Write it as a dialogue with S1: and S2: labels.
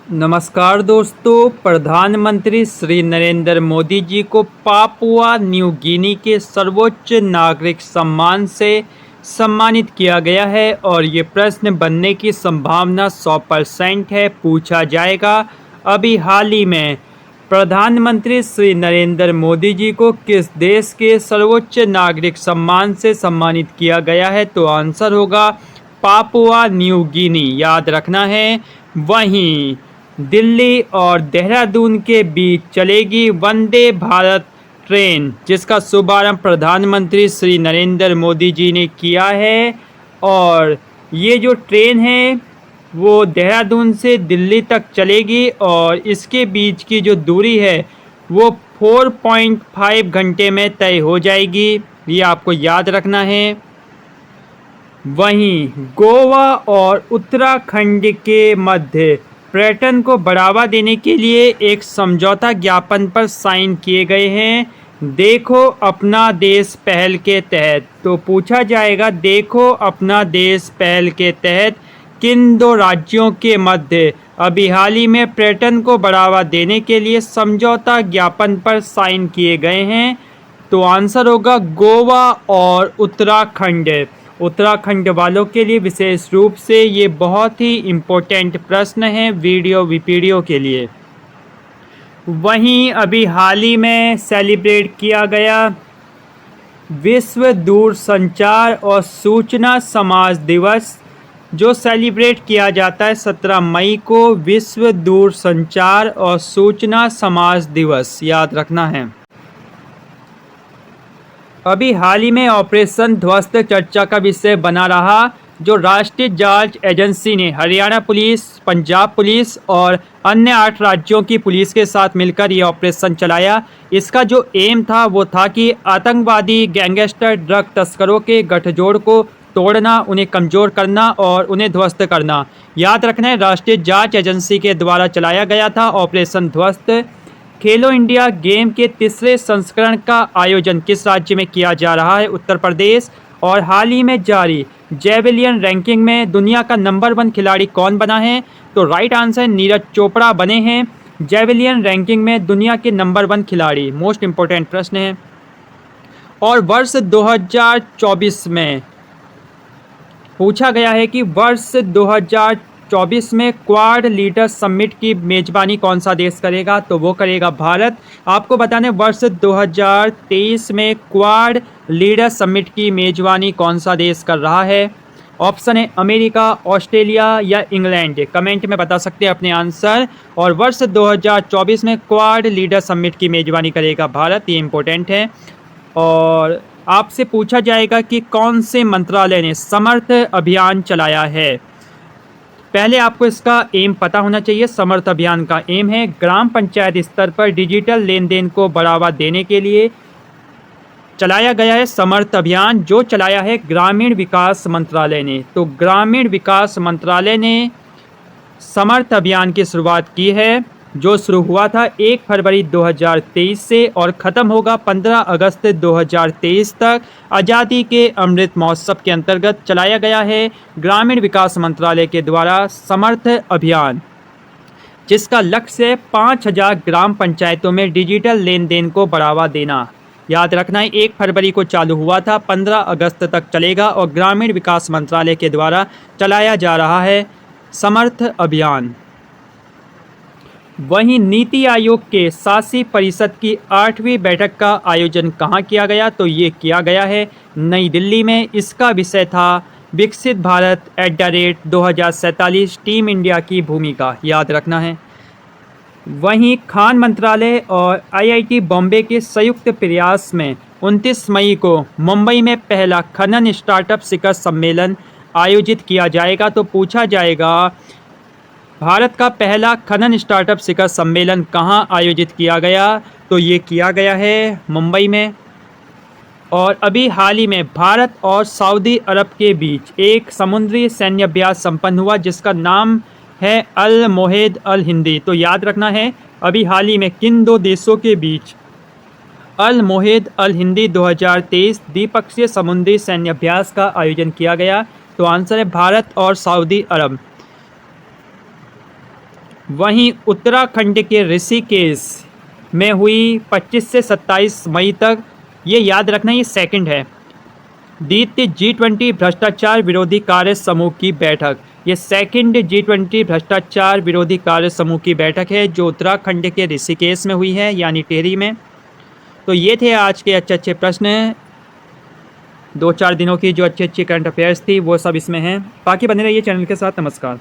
S1: नमस्कार दोस्तों, प्रधानमंत्री श्री नरेंद्र मोदी जी को पापुआ न्यू गिनी के सर्वोच्च नागरिक सम्मान से सम्मानित किया गया है और ये प्रश्न बनने की संभावना 100% है। पूछा जाएगा अभी हाल ही में प्रधानमंत्री श्री नरेंद्र मोदी जी को किस देश के सर्वोच्च नागरिक सम्मान से सम्मानित किया गया है, तो आंसर होगा पापुआ न्यू गिनी। याद रखना है। वहीं दिल्ली और देहरादून के बीच चलेगी वंदे भारत ट्रेन, जिसका शुभारंभ प्रधानमंत्री श्री नरेंद्र मोदी जी ने किया है। और ये जो ट्रेन है वो देहरादून से दिल्ली तक चलेगी और इसके बीच की जो दूरी है वो 4.5 घंटे में तय हो जाएगी। ये आपको याद रखना है। वहीं गोवा और उत्तराखंड के मध्य पर्यटन को बढ़ावा देने के लिए एक समझौता ज्ञापन पर साइन किए गए हैं, देखो अपना देश पहल के तहत। तो पूछा जाएगा, देखो अपना देश पहल के तहत किन दो राज्यों के मध्य अभी हाल ही में पर्यटन को बढ़ावा देने के लिए समझौता ज्ञापन पर साइन किए गए हैं, तो आंसर होगा गोवा और उत्तराखंड। उत्तराखंड वालों के लिए विशेष रूप से ये बहुत ही इम्पोर्टेंट प्रश्न है वीडियो के लिए। वहीं अभी हाल ही में सेलिब्रेट किया गया विश्व दूरसंचार और सूचना समाज दिवस, जो सेलिब्रेट किया जाता है 17 मई को, विश्व दूरसंचार और सूचना समाज दिवस। याद रखना है। अभी हाल ही में ऑपरेशन ध्वस्त चर्चा का विषय बना रहा, जो राष्ट्रीय जांच एजेंसी ने हरियाणा पुलिस, पंजाब पुलिस और अन्य 8 राज्यों की पुलिस के साथ मिलकर ये ऑपरेशन चलाया। इसका जो एम था वो था कि आतंकवादी, गैंगस्टर, ड्रग तस्करों के गठजोड़ को तोड़ना, उन्हें कमज़ोर करना और उन्हें ध्वस्त करना। याद रखना है, राष्ट्रीय जांच एजेंसी के द्वारा चलाया गया था ऑपरेशन ध्वस्त। खेलो इंडिया गेम के तीसरे संस्करण का आयोजन किस राज्य में किया जा रहा है? उत्तर प्रदेश। और हाल ही में जारी जेवलियन रैंकिंग में दुनिया का नंबर 1 खिलाड़ी कौन बना है? तो राइट आंसर नीरज चोपड़ा बने हैं जेवलियन रैंकिंग में दुनिया के नंबर 1 खिलाड़ी। मोस्ट इम्पोर्टेंट प्रश्न है। और वर्ष 2024 में पूछा गया है कि वर्ष 2024 में क्वाड लीडर समिट की मेजबानी कौन सा देश करेगा? तो वो करेगा भारत। आपको बताने वर्ष 2023 में क्वाड लीडर समिट की मेजबानी कौन सा देश कर रहा है? ऑप्शन है अमेरिका, ऑस्ट्रेलिया या इंग्लैंड। कमेंट में बता सकते हैं अपने आंसर। और वर्ष 2024 में क्वाड लीडर समिट की मेजबानी करेगा भारत। ये इंपॉर्टेंट है। और आपसे पूछा जाएगा कि कौन से मंत्रालय ने समर्थ अभियान चलाया है? पहले आपको इसका एम पता होना चाहिए। समर्थ अभियान का एम है ग्राम पंचायत स्तर पर डिजिटल लेन देन को बढ़ावा देने के लिए चलाया गया है समर्थ अभियान, जो चलाया है ग्रामीण विकास मंत्रालय ने। तो ग्रामीण विकास मंत्रालय ने समर्थ अभियान की शुरुआत की है, जो शुरू हुआ था 1 फरवरी 2023 से और ख़त्म होगा 15 अगस्त 2023 तक। आज़ादी के अमृत महोत्सव के अंतर्गत चलाया गया है ग्रामीण विकास मंत्रालय के द्वारा समर्थ अभियान, जिसका लक्ष्य 5000 ग्राम पंचायतों में डिजिटल लेन देन को बढ़ावा देना। याद रखना है, 1 फरवरी को चालू हुआ था, 15 अगस्त तक चलेगा और ग्रामीण विकास मंत्रालय के द्वारा चलाया जा रहा है समर्थ अभियान। वहीं नीति आयोग के शासी परिषद की 8वीं बैठक का आयोजन कहाँ किया गया? तो ये किया गया है नई दिल्ली में। इसका विषय था विकसित भारत @2047 टीम इंडिया की भूमिका। याद रखना है। वहीं खान मंत्रालय और IIT बॉम्बे के संयुक्त प्रयास में 29 मई को मुंबई में पहला खनन स्टार्टअप शिखर सम्मेलन आयोजित किया जाएगा। तो पूछा जाएगा, भारत का पहला खनन स्टार्टअप शिखर सम्मेलन कहाँ आयोजित किया गया? तो ये किया गया है मुंबई में। और अभी हाल ही में भारत और सऊदी अरब के बीच एक समुद्री सैन्य अभ्यास संपन्न हुआ, जिसका नाम है अल मोहेद अल हिंदी। तो याद रखना है, अभी हाल ही में किन दो देशों के बीच अल मोहेद अल हिंदी 2023 द्विपक्षीय समुद्री सैन्य अभ्यास का आयोजन किया गया? तो आंसर है भारत और सऊदी अरब। वहीं उत्तराखंड के ऋषिकेश में हुई 25 से 27 मई तक। ये याद रखना, ये सेकंड है। द्वितीय G20 भ्रष्टाचार विरोधी कार्य समूह की बैठक। ये सेकंड G20 भ्रष्टाचार विरोधी कार्य समूह की बैठक है जो उत्तराखंड के ऋषिकेश में हुई है, यानी टिहरी में। तो ये थे आज के अच्छे अच्छे प्रश्न। 2-4 दिनों की जो अच्छी अच्छी करंट अफेयर्स थी वो सब इसमें हैं। बाकी बने रहिए चैनल के साथ। नमस्कार।